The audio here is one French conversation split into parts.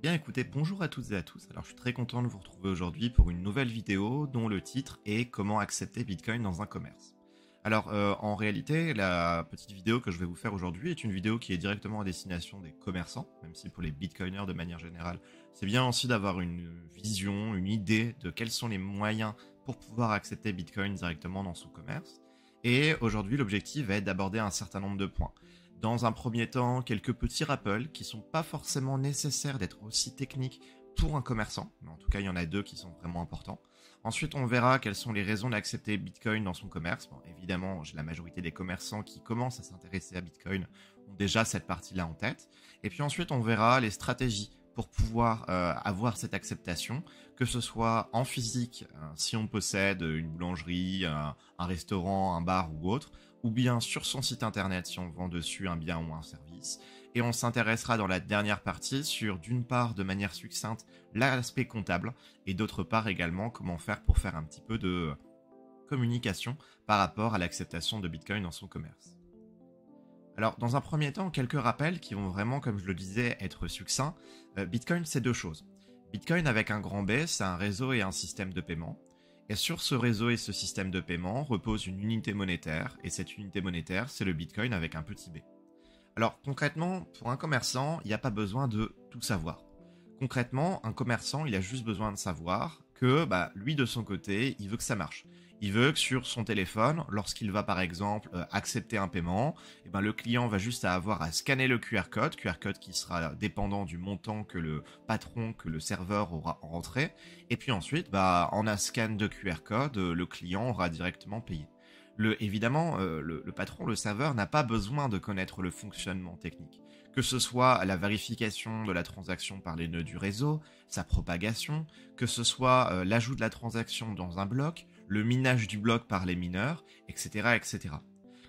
Eh bien écoutez, bonjour à toutes et à tous. Alors je suis très content de vous retrouver aujourd'hui pour une nouvelle vidéo dont le titre est Comment accepter Bitcoin dans un commerce. Alors en réalité, la petite vidéo que je vais vous faire aujourd'hui est une vidéo qui est directement à destination des commerçants, même si pour les bitcoiners de manière générale, c'est bien aussi d'avoir une vision, une idée de quels sont les moyens pour pouvoir accepter Bitcoin directement dans son commerce. Et aujourd'hui, l'objectif va être d'aborder un certain nombre de points. Dans un premier temps, quelques petits rappels qui sont pas forcément nécessaires d'être aussi techniques pour un commerçant, mais en tout cas il y en a deux qui sont vraiment importants. Ensuite, on verra quelles sont les raisons d'accepter Bitcoin dans son commerce. Bon, évidemment, la majorité des commerçants qui commencent à s'intéresser à Bitcoin ont déjà cette partie-là en tête. Et puis ensuite, on verra les stratégies pour pouvoir avoir cette acceptation, que ce soit en physique, si on possède une boulangerie, un restaurant, un bar ou autre, ou bien sur son site internet si on vend dessus un bien ou un service. Et on s'intéressera dans la dernière partie sur, d'une part, de manière succincte, l'aspect comptable, et d'autre part également comment faire pour faire un petit peu de communication par rapport à l'acceptation de Bitcoin dans son commerce. Alors, dans un premier temps, quelques rappels qui vont vraiment, comme je le disais, être succincts. Bitcoin, c'est deux choses. Bitcoin avec un grand B, c'est un réseau et un système de paiement. Et sur ce réseau et ce système de paiement repose une unité monétaire, et cette unité monétaire, c'est le Bitcoin avec un petit b. Alors concrètement, pour un commerçant, il n'y a pas besoin de tout savoir. Concrètement, un commerçant, il a juste besoin de savoir que lui, de son côté, il veut que ça marche. Il veut que sur son téléphone, lorsqu'il va par exemple accepter un paiement, le client va juste avoir à scanner le QR code qui sera dépendant du montant que le patron, que le serveur aura rentré. Et puis ensuite, en un scan de QR code, le client aura directement payé. Évidemment, le patron, le serveur, n'a pas besoin de connaître le fonctionnement technique. Que ce soit la vérification de la transaction par les nœuds du réseau, sa propagation, que ce soit l'ajout de la transaction dans un bloc, le minage du bloc par les mineurs, etc., etc.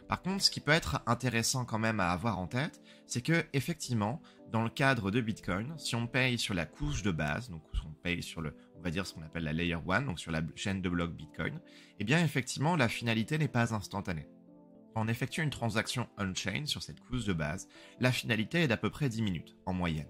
Par contre, ce qui peut être intéressant quand même à avoir en tête, c'est que effectivement, dans le cadre de Bitcoin, si on paye sur la couche de base, donc on paye sur on va dire ce qu'on appelle la layer 1, donc sur la chaîne de blocs Bitcoin, eh bien effectivement, la finalité n'est pas instantanée. Quand on effectue une transaction on-chain sur cette couche de base, la finalité est d'à peu près 10 minutes, en moyenne.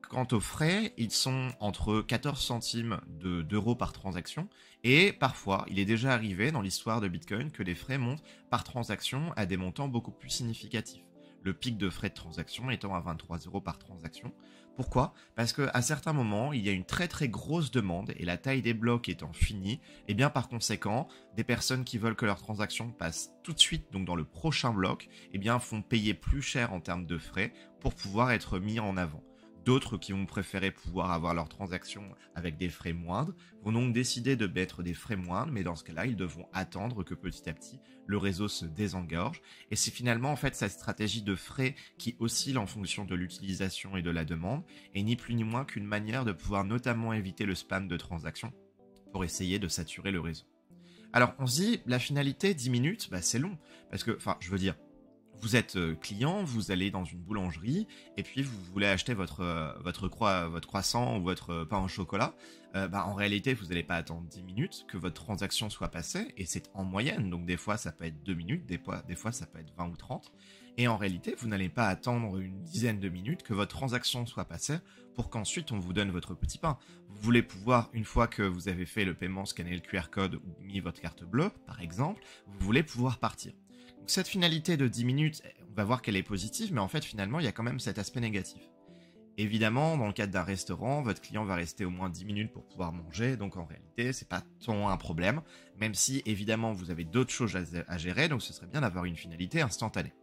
Quant aux frais, ils sont entre 14 centimes d'euros par transaction, et parfois, il est déjà arrivé dans l'histoire de Bitcoin que les frais montent par transaction à des montants beaucoup plus significatifs. Le pic de frais de transaction étant à 23 euros par transaction. Pourquoi ? Parce qu'à certains moments, il y a une très très grosse demande et la taille des blocs étant finie, et bien par conséquent, des personnes qui veulent que leur transaction passe tout de suite, donc dans le prochain bloc, et bien font payer plus cher en termes de frais pour pouvoir être mis en avant. D'autres qui vont préférer pouvoir avoir leurs transactions avec des frais moindres vont donc décider de mettre des frais moindres, mais dans ce cas-là, ils devront attendre que petit à petit, le réseau se désengorge. Et c'est finalement en fait cette stratégie de frais qui oscille en fonction de l'utilisation et de la demande, et ni plus ni moins qu'une manière de pouvoir notamment éviter le spam de transactions pour essayer de saturer le réseau. Alors on se dit, la finalité, 10 minutes, c'est long, parce que, je veux dire, vous êtes client, vous allez dans une boulangerie, et puis vous voulez acheter votre croissant ou votre pain au chocolat. En réalité, vous n'allez pas attendre 10 minutes que votre transaction soit passée, et c'est en moyenne, donc des fois ça peut être 2 minutes, des fois ça peut être 20 ou 30. Et en réalité, vous n'allez pas attendre une dizaine de minutes que votre transaction soit passée pour qu'ensuite on vous donne votre petit pain. Vous voulez pouvoir, une fois que vous avez fait le paiement, scanner le QR code ou mis votre carte bleue, par exemple, vous voulez pouvoir partir. Donc cette finalité de 10 minutes, on va voir qu'elle est positive, mais en fait finalement il y a quand même cet aspect négatif. Évidemment, dans le cadre d'un restaurant, votre client va rester au moins 10 minutes pour pouvoir manger, donc en réalité c'est pas tant un problème, même si évidemment vous avez d'autres choses à gérer, donc ce serait bien d'avoir une finalité instantanée.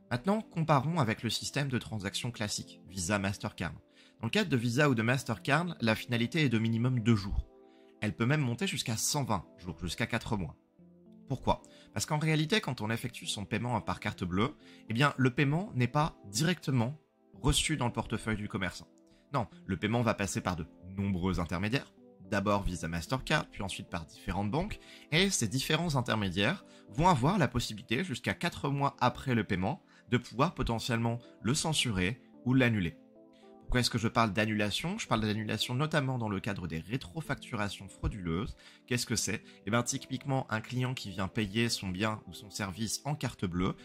Maintenant, comparons avec le système de transaction classique, Visa Mastercard. Dans le cadre de Visa ou de Mastercard, la finalité est de minimum 2 jours. Elle peut même monter jusqu'à 120 jours, jusqu'à 4 mois. Pourquoi ? Parce qu'en réalité, quand on effectue son paiement par carte bleue, le paiement n'est pas directement reçu dans le portefeuille du commerçant. Non, le paiement va passer par de nombreux intermédiaires, d'abord Visa Mastercard, puis ensuite par différentes banques, et ces différents intermédiaires vont avoir la possibilité, jusqu'à 4 mois après le paiement, de pouvoir potentiellement le censurer ou l'annuler. Pourquoi est-ce que je parle d'annulation ? Je parle d'annulation notamment dans le cadre des rétrofacturations frauduleuses. Qu'est-ce que c'est ? Typiquement, un client qui vient payer son bien ou son service en carte bleue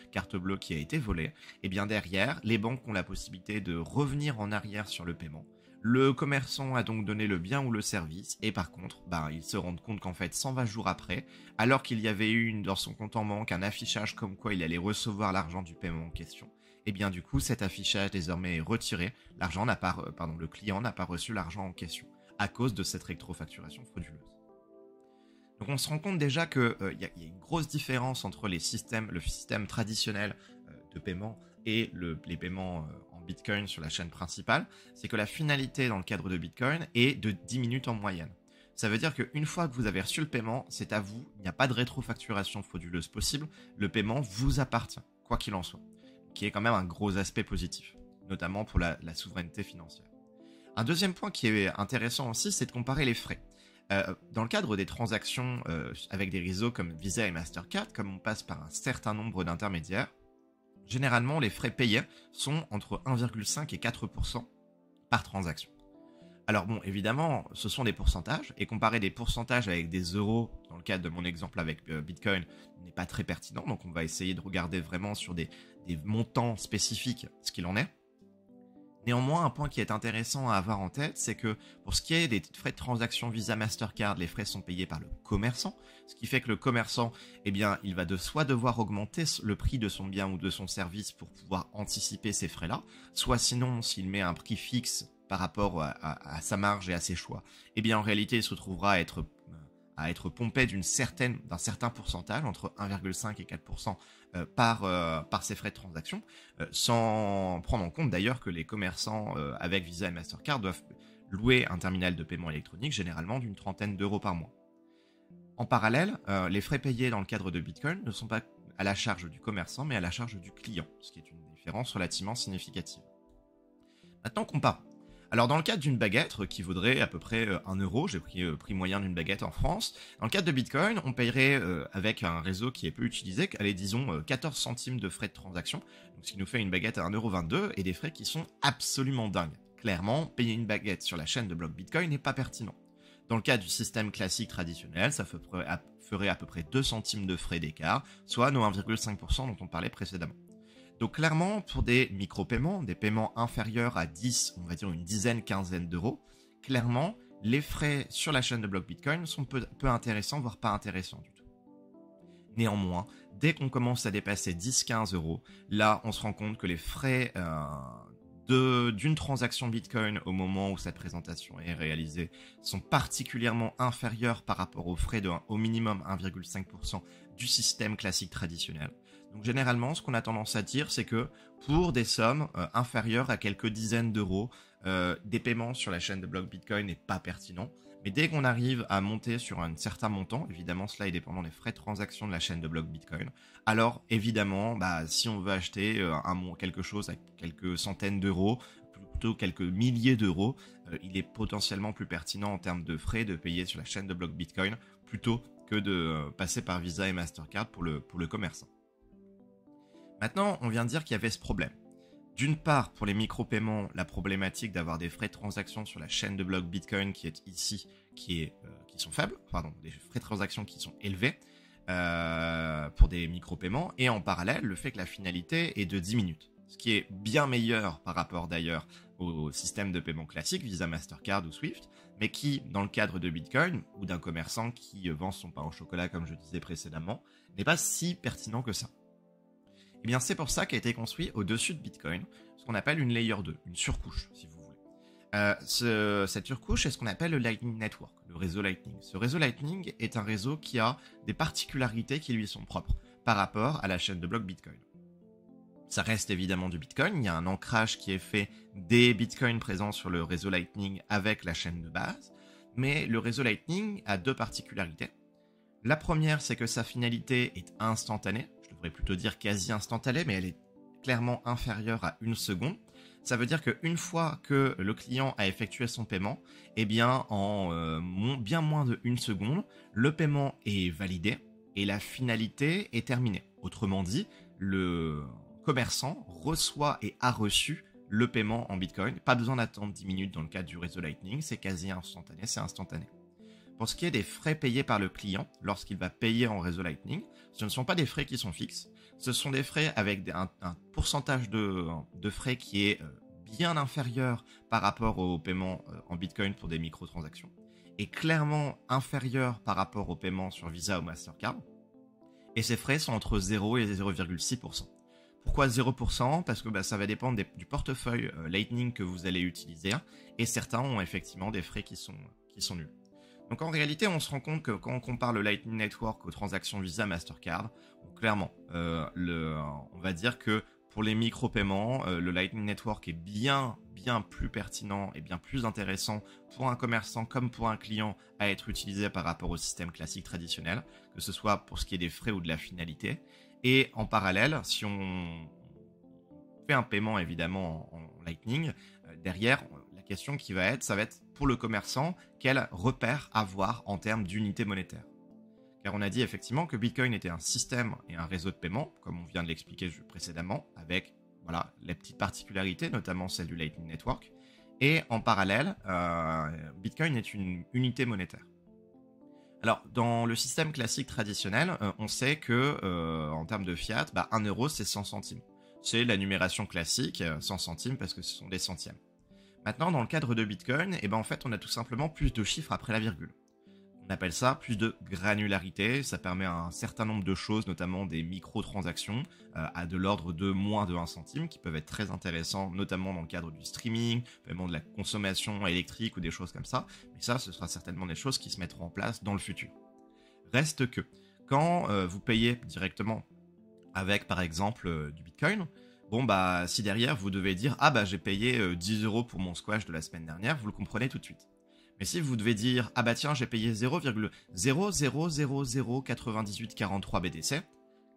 qui a été volée, derrière, les banques ont la possibilité de revenir en arrière sur le paiement, Le commerçant a donc donné le bien ou le service, et par contre, il se rend compte qu'en fait, 120 jours après, alors qu'il y avait eu dans son compte en banque un affichage comme quoi il allait recevoir l'argent du paiement en question, et bien du coup, cet affichage désormais est retiré, le client n'a pas reçu l'argent en question, à cause de cette rétrofacturation frauduleuse. Donc on se rend compte déjà qu'il y a une grosse différence entre le système traditionnel de paiement et les paiements en Bitcoin sur la chaîne principale, c'est que la finalité dans le cadre de Bitcoin est de 10 minutes en moyenne. Ça veut dire qu'une fois que vous avez reçu le paiement, c'est à vous, il n'y a pas de rétrofacturation frauduleuse possible, le paiement vous appartient, quoi qu'il en soit, qui est quand même un gros aspect positif, notamment pour la souveraineté financière. Un deuxième point qui est intéressant aussi, c'est de comparer les frais. Dans le cadre des transactions avec des réseaux comme Visa et Mastercard, comme on passe par un certain nombre d'intermédiaires, généralement les frais payés sont entre 1,5 et 4% par transaction. Alors bon, évidemment, ce sont des pourcentages, et comparer des pourcentages avec des euros, dans le cadre de mon exemple avec Bitcoin, n'est pas très pertinent, donc on va essayer de regarder vraiment sur des montants spécifiques ce qu'il en est. Néanmoins, un point qui est intéressant à avoir en tête, c'est que pour ce qui est des frais de transaction Visa Mastercard, les frais sont payés par le commerçant, ce qui fait que le commerçant, il va soit devoir augmenter le prix de son bien ou de son service pour pouvoir anticiper ces frais-là, soit sinon, s'il met un prix fixe par rapport à sa marge et à ses choix, en réalité, il se retrouvera à être pompé d'un certain pourcentage, entre 1,5 et 4%, par ces frais de transaction, sans prendre en compte d'ailleurs que les commerçants avec Visa et Mastercard doivent louer un terminal de paiement électronique généralement d'une trentaine d'euros par mois. En parallèle, les frais payés dans le cadre de Bitcoin ne sont pas à la charge du commerçant mais à la charge du client, ce qui est une différence relativement significative. Maintenant, comparons. Alors dans le cadre d'une baguette qui vaudrait à peu près 1 euro, j'ai pris le prix moyen d'une baguette en France, dans le cadre de Bitcoin, on payerait avec un réseau qui est peu utilisé, disons 14 centimes de frais de transaction, donc ce qui nous fait une baguette à 1,22 € et des frais qui sont absolument dingues. Clairement, payer une baguette sur la chaîne de bloc Bitcoin n'est pas pertinent. Dans le cas du système classique traditionnel, ça ferait à peu près 2 centimes de frais d'écart, soit nos 1,5% dont on parlait précédemment. Donc clairement, pour des micro-paiements, des paiements inférieurs à 10, on va dire une dizaine, quinzaine d'euros, clairement, les frais sur la chaîne de bloc Bitcoin sont peu intéressants, voire pas intéressants du tout. Néanmoins, dès qu'on commence à dépasser 10-15 euros, là, on se rend compte que les frais d'une transaction Bitcoin au moment où cette présentation est réalisée sont particulièrement inférieurs par rapport aux frais au minimum 1,5% du système classique traditionnel. Donc généralement, ce qu'on a tendance à dire, c'est que pour des sommes inférieures à quelques dizaines d'euros, des paiements sur la chaîne de bloc Bitcoin n'est pas pertinent. Mais dès qu'on arrive à monter sur un certain montant, évidemment cela est dépendant des frais de transaction de la chaîne de bloc Bitcoin, alors évidemment, si on veut acheter quelque chose à quelques centaines d'euros, plutôt quelques milliers d'euros, il est potentiellement plus pertinent en termes de frais de payer sur la chaîne de bloc Bitcoin plutôt que de passer par Visa et Mastercard pour le commerçant. Maintenant, on vient de dire qu'il y avait ce problème. D'une part, pour les micro-paiements, la problématique d'avoir des frais de transaction sur la chaîne de bloc Bitcoin qui est ici, qui sont faibles, des frais de transaction qui sont élevés pour des micro-paiements, et en parallèle, le fait que la finalité est de 10 minutes. Ce qui est bien meilleur par rapport d'ailleurs au système de paiement classique, Visa, Mastercard ou Swift, mais qui, dans le cadre de Bitcoin, ou d'un commerçant qui vend son pain au chocolat, comme je disais précédemment, n'est pas si pertinent que ça. Et bien c'est pour ça qu'a été construit au-dessus de Bitcoin, ce qu'on appelle une layer 2, une surcouche si vous voulez. Cette surcouche est ce qu'on appelle le Lightning Network, le réseau Lightning. Ce réseau Lightning est un réseau qui a des particularités qui lui sont propres par rapport à la chaîne de bloc Bitcoin. Ça reste évidemment du Bitcoin, il y a un ancrage qui est fait des Bitcoins présents sur le réseau Lightning avec la chaîne de base, mais le réseau Lightning a deux particularités. La première, c'est que sa finalité est instantanée, je devrais plutôt dire quasi instantanée, mais elle est clairement inférieure à 1 seconde. Ça veut dire qu'une fois que le client a effectué son paiement, en bien moins de 1 seconde, le paiement est validé et la finalité est terminée. Autrement dit, le commerçant reçoit et a reçu le paiement en Bitcoin. Pas besoin d'attendre 10 minutes dans le cadre du réseau Lightning, c'est quasi instantané, c'est instantané. Pour ce qui est des frais payés par le client lorsqu'il va payer en réseau Lightning, ce ne sont pas des frais qui sont fixes, ce sont des frais avec un pourcentage de frais qui est bien inférieur par rapport au paiement en Bitcoin pour des microtransactions, est clairement inférieur par rapport au paiement sur Visa ou Mastercard, et ces frais sont entre 0 et 0,6%. Pourquoi 0%? Parce que ça va dépendre du portefeuille Lightning que vous allez utiliser, et certains ont effectivement des frais qui sont nuls. Donc en réalité, on se rend compte que quand on compare le Lightning Network aux transactions Visa Mastercard, clairement, on va dire que pour les micro-paiements, le Lightning Network est bien plus pertinent et bien plus intéressant pour un commerçant comme pour un client à être utilisé par rapport au système classique traditionnel, que ce soit pour ce qui est des frais ou de la finalité. Et en parallèle, si on fait un paiement évidemment en Lightning, derrière, la question ça va être pour le commerçant, quel repère avoir en termes d'unité monétaire. Car on a dit effectivement que Bitcoin était un système et un réseau de paiement, comme on vient de l'expliquer précédemment, avec les petites particularités, notamment celle du Lightning Network. Et en parallèle, Bitcoin est une unité monétaire. Alors, dans le système classique traditionnel, on sait que en termes de fiat, 1 euro c'est 100 centimes. C'est la numération classique, 100 centimes parce que ce sont des centièmes. Maintenant, dans le cadre de Bitcoin, en fait, on a tout simplement plus de chiffres après la virgule. On appelle ça plus de granularité, ça permet un certain nombre de choses, notamment des micro-transactions à de l'ordre de moins de 1 centime, qui peuvent être très intéressants, notamment dans le cadre du streaming, paiement de la consommation électrique ou des choses comme ça. Mais ça, ce sera certainement des choses qui se mettront en place dans le futur. Reste que, quand vous payez directement avec, par exemple, du Bitcoin, si derrière vous devez dire « Ah j'ai payé 10 euros pour mon squash de la semaine dernière », vous le comprenez tout de suite. Mais si vous devez dire « Ah tiens, j'ai payé 0,00009843 BTC »,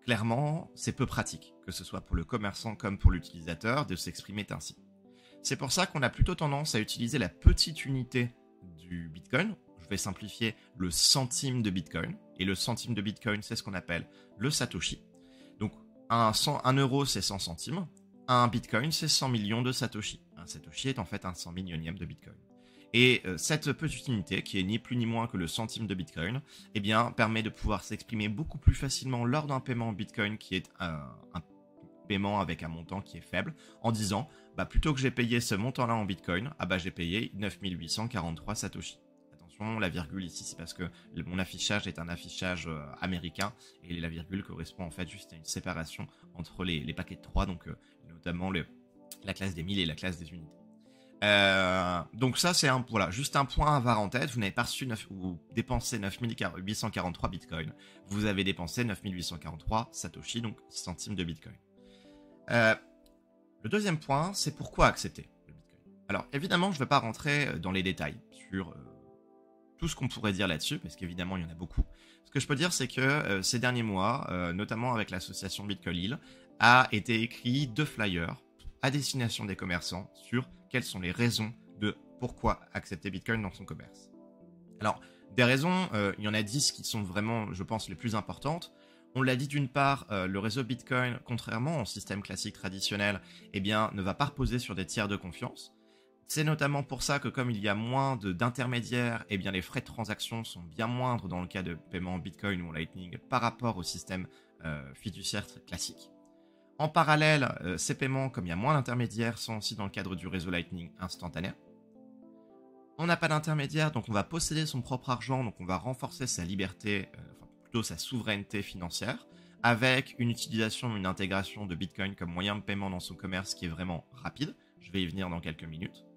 clairement, c'est peu pratique, que ce soit pour le commerçant comme pour l'utilisateur, de s'exprimer ainsi. C'est pour ça qu'on a plutôt tendance à utiliser la petite unité du Bitcoin. Je vais simplifier le centime de Bitcoin. Et le centime de Bitcoin, c'est ce qu'on appelle le Satoshi. Donc, un euro, c'est 100 centimes. Un Bitcoin, c'est 100 millions de Satoshi. Un Satoshi est en fait un 100 millionième de Bitcoin. Et cette petite unité, qui est ni plus ni moins que le centime de Bitcoin, permet de pouvoir s'exprimer beaucoup plus facilement lors d'un paiement en Bitcoin qui est un paiement avec un montant qui est faible, en disant, plutôt que j'ai payé ce montant-là en Bitcoin, j'ai payé 9843 Satoshi. Attention, la virgule ici, c'est parce que mon affichage est un affichage américain, et la virgule correspond en fait juste à une séparation entre les paquets de 3, donc notamment la classe des 1000 et la classe des unités. Donc ça c'est juste un point à avoir en tête. Vous n'avez pas reçu vous dépensez 9843 bitcoins, vous avez dépensé 9843 satoshi, donc centimes de bitcoin. Le deuxième point, c'est pourquoi accepter le bitcoin. Alors évidemment je ne vais pas rentrer dans les détails sur tout ce qu'on pourrait dire là-dessus, parce qu'évidemment il y en a beaucoup. Ce que je peux dire, c'est que ces derniers mois, notamment avec l'association Bitcoin Lille, a été écrit 2 flyers à destination des commerçants sur quelles sont les raisons de pourquoi accepter Bitcoin dans son commerce. Alors, des raisons, il y en a 10 qui sont vraiment, je pense, les plus importantes. On l'a dit d'une part, le réseau Bitcoin, contrairement au système classique traditionnel, ne va pas reposer sur des tiers de confiance. C'est notamment pour ça que comme il y a moins d'intermédiaires, les frais de transaction sont bien moindres dans le cas de paiement en Bitcoin ou en Lightning par rapport au système fiduciaire classique. En parallèle, ces paiements, comme il y a moins d'intermédiaires, sont aussi dans le cadre du réseau Lightning instantané. On n'a pas d'intermédiaire, donc on va posséder son propre argent, donc on va renforcer sa liberté, plutôt sa souveraineté financière, avec une utilisation, une intégration de Bitcoin comme moyen de paiement dans son commerce qui est vraiment rapide. Je vais y venir dans quelques minutes.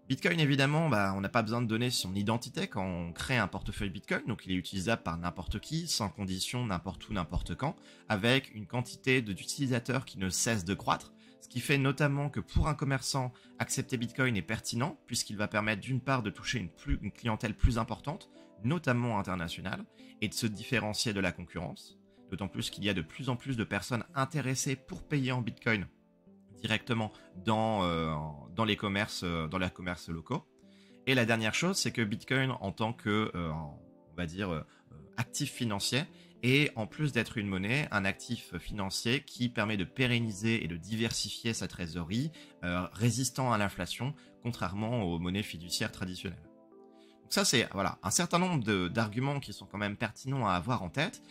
Bitcoin, évidemment, on n'a pas besoin de donner son identité quand on crée un portefeuille Bitcoin, donc il est utilisable par n'importe qui, sans condition, n'importe où, n'importe quand, avec une quantité d'utilisateurs qui ne cesse de croître, ce qui fait notamment que pour un commerçant, accepter Bitcoin est pertinent, puisqu'il va permettre d'une part de toucher une clientèle plus importante, notamment internationale, et de se différencier de la concurrence, d'autant plus qu'il y a de plus en plus de personnes intéressées pour payer en Bitcoin directement dans les commerces locaux. Et la dernière chose, c'est que Bitcoin, en tant que, on va dire, actif financier, est, en plus d'être une monnaie, un actif financier qui permet de pérenniser et de diversifier sa trésorerie, résistant à l'inflation, contrairement aux monnaies fiduciaires traditionnelles. Donc ça, c'est voilà, un certain nombre d'arguments qui sont quand même pertinents à avoir en tête.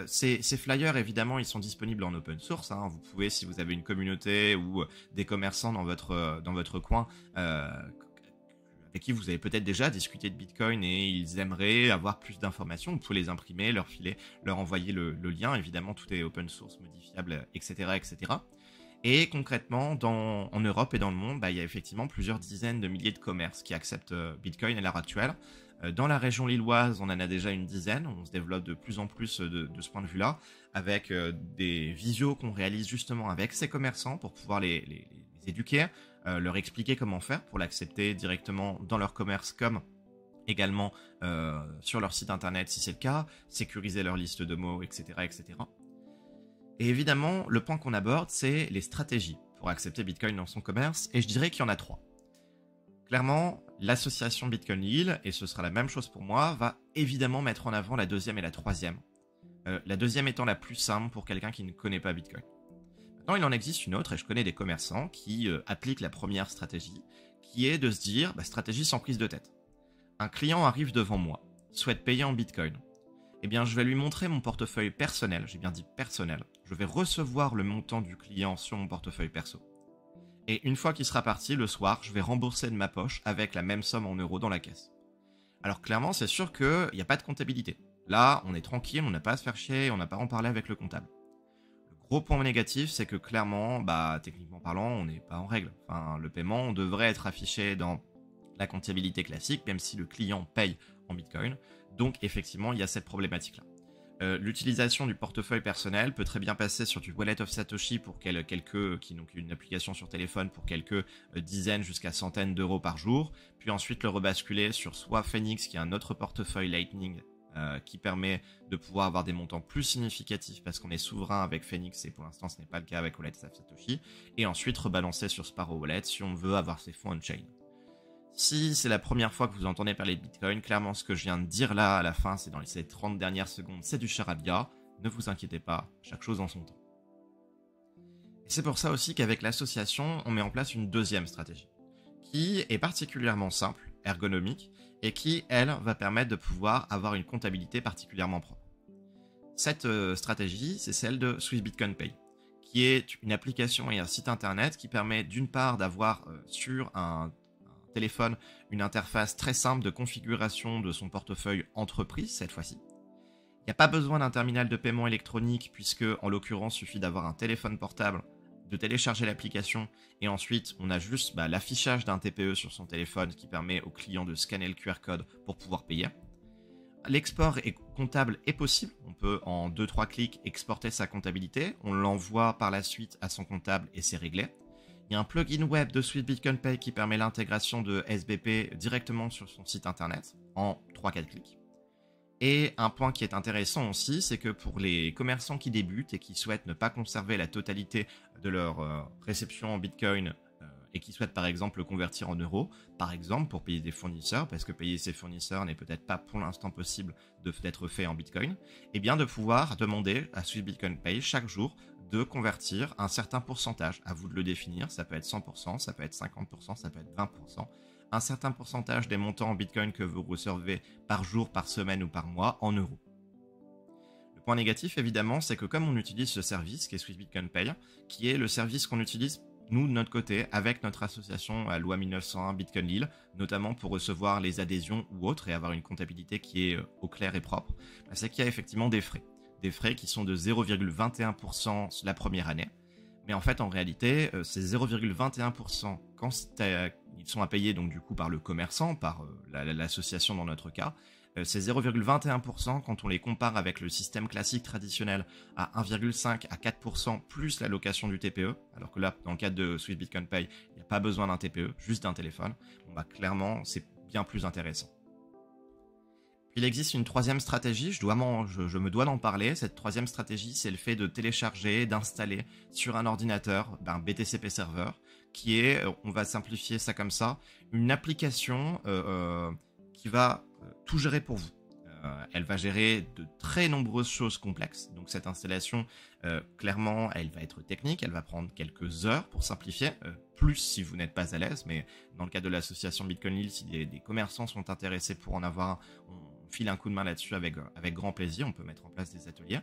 Ces flyers, évidemment, ils sont disponibles en open source, hein. Vous pouvez, si vous avez une communauté ou des commerçants dans votre coin, avec qui vous avez peut-être déjà discuté de Bitcoin et ils aimeraient avoir plus d'informations, vous pouvez les imprimer, leur filer, leur envoyer le lien. Évidemment, tout est open source, modifiable, etc., etc. Et concrètement, en Europe et dans le monde, il y a effectivement plusieurs dizaines de milliers de commerces qui acceptent Bitcoin à l'heure actuelle. Dans la région lilloise, on en a déjà une dizaine. On se développe de plus en plus de ce point de vue-là, avec des visios qu'on réalise justement avec ces commerçants pour pouvoir les éduquer, leur expliquer comment faire pour l'accepter directement dans leur commerce, comme également sur leur site internet si c'est le cas, sécuriser leur liste de mots, etc., etc. Et évidemment, le point qu'on aborde, c'est les stratégies pour accepter Bitcoin dans son commerce, et je dirais qu'il y en a 3. Clairement, l'association Bitcoin Lille, et ce sera la même chose pour moi, va évidemment mettre en avant la deuxième et la troisième. La deuxième étant la plus simple pour quelqu'un qui ne connaît pas Bitcoin. Maintenant, il en existe une autre, et je connais des commerçants qui appliquent la première stratégie, qui est de se dire, stratégie sans prise de tête. Un client arrive devant moi, souhaite payer en Bitcoin. Eh bien, je vais lui montrer mon portefeuille personnel, j'ai bien dit personnel. Je vais recevoir le montant du client sur mon portefeuille perso. Et une fois qu'il sera parti, le soir, je vais rembourser de ma poche avec la même somme en euros dans la caisse. Alors clairement, c'est sûr qu'il n'y a pas de comptabilité. Là, on est tranquille, on n'a pas à se faire chier, on n'a pas à en parler avec le comptable. Le gros point négatif, c'est que clairement, techniquement parlant, on n'est pas en règle. Enfin, le paiement devrait être affiché dans la comptabilité classique, même si le client paye en Bitcoin. Donc effectivement, il y a cette problématique-là. L'utilisation du portefeuille personnel peut très bien passer sur du Wallet of Satoshi pour donc une application sur téléphone pour quelques dizaines jusqu'à centaines d'euros par jour, puis ensuite le rebasculer sur soit Phoenix, qui est un autre portefeuille Lightning qui permet de pouvoir avoir des montants plus significatifs parce qu'on est souverain avec Phoenix et pour l'instant ce n'est pas le cas avec Wallet of Satoshi, et ensuite rebalancer sur Sparrow Wallet si on veut avoir ses fonds on-chain. Si c'est la première fois que vous entendez parler de Bitcoin, clairement ce que je viens de dire là à la fin, c'est dans ces 30 dernières secondes, c'est du charabia. Ne vous inquiétez pas, chaque chose en son temps. Et c'est pour ça aussi qu'avec l'association, on met en place une deuxième stratégie, qui est particulièrement simple, ergonomique, et qui, elle, va permettre de pouvoir avoir une comptabilité particulièrement propre. Cette stratégie, c'est celle de Swiss Bitcoin Pay, qui est une application et un site internet qui permet d'une part d'avoir sur un téléphone une interface très simple de configuration de son portefeuille entreprise cette fois-ci. Il n'y a pas besoin d'un terminal de paiement électronique puisque en l'occurrence il suffit d'avoir un téléphone portable, de télécharger l'application et ensuite on a juste l'affichage d'un TPE sur son téléphone qui permet au client de scanner le QR code pour pouvoir payer. L'export comptable est possible, on peut en 2-3 clics exporter sa comptabilité, on l'envoie par la suite à son comptable et c'est réglé. Il y a un plugin web de Swiss Bitcoin Pay qui permet l'intégration de SBP directement sur son site internet en 3-4 clics. Et un point qui est intéressant aussi, c'est que pour les commerçants qui débutent et qui souhaitent ne pas conserver la totalité de leur réception en Bitcoin et qui souhaitent par exemple le convertir en euros, par exemple pour payer des fournisseurs, parce que payer ses fournisseurs n'est peut-être pas pour l'instant possible d'être fait en Bitcoin, et bien de pouvoir demander à Swiss Bitcoin Pay chaque jour de convertir un certain pourcentage. À vous de le définir, ça peut être 100%, ça peut être 50%, ça peut être 20%. Un certain pourcentage des montants en Bitcoin que vous recevez par jour, par semaine ou par mois en euros. Le point négatif, évidemment, c'est que comme on utilise ce service, qui est Swiss Bitcoin Pay, qui est le service qu'on utilise nous, de notre côté, avec notre association à loi 1901 Bitcoin Lille, notamment pour recevoir les adhésions ou autres et avoir une comptabilité qui est au clair et propre, c'est qu'il y a effectivement des frais. Des frais qui sont de 0,21% la première année. Mais en fait, en réalité, ces 0,21% quand ils sont à payer donc du coup par le commerçant, par l'association dans notre cas, c'est 0,21% quand on les compare avec le système classique traditionnel à 1,5 à 4% plus l'allocation du TPE, alors que là, dans le cadre de Swiss Bitcoin Pay, il n'y a pas besoin d'un TPE, juste d'un téléphone. Clairement, c'est bien plus intéressant. Il existe une troisième stratégie, je me dois d'en parler. Cette troisième stratégie, c'est le fait de télécharger, d'installer sur un ordinateur un BTCP Server, qui est, on va simplifier ça comme ça, une application qui va tout gérer pour vous. Elle va gérer de très nombreuses choses complexes. Donc cette installation, clairement, elle va être technique. Elle va prendre quelques heures pour simplifier, plus si vous n'êtes pas à l'aise. Mais dans le cadre de l'association Bitcoin Lille, si des commerçants sont intéressés pour en avoir un, on file un coup de main là-dessus avec grand plaisir. On peut mettre en place des ateliers.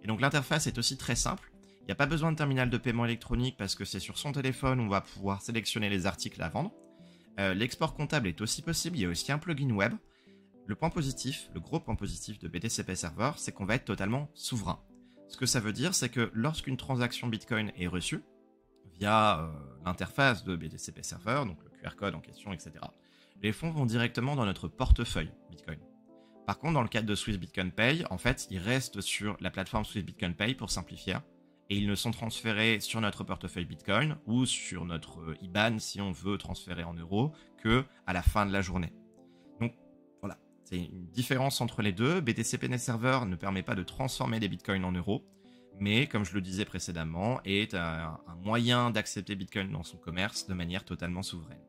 Et donc l'interface est aussi très simple. Il n'y a pas besoin de terminal de paiement électronique parce que c'est sur son téléphone où on va pouvoir sélectionner les articles à vendre. L'export comptable est aussi possible. Il y a aussi un plugin web. Le point positif, le gros point positif de BTC Pay Server, c'est qu'on va être totalement souverain. Ce que ça veut dire, c'est que lorsqu'une transaction Bitcoin est reçue, via l'interface de BTC Pay Server, donc le QR code en question, etc., les fonds vont directement dans notre portefeuille Bitcoin. Par contre, dans le cadre de Swiss Bitcoin Pay, en fait, ils restent sur la plateforme Swiss Bitcoin Pay pour simplifier, et ils ne sont transférés sur notre portefeuille Bitcoin ou sur notre IBAN si on veut transférer en euros que à la fin de la journée. Donc, voilà. C'est une différence entre les deux. BTC Pay Server ne permet pas de transformer les bitcoins en euros, mais comme je le disais précédemment, est un moyen d'accepter Bitcoin dans son commerce de manière totalement souveraine.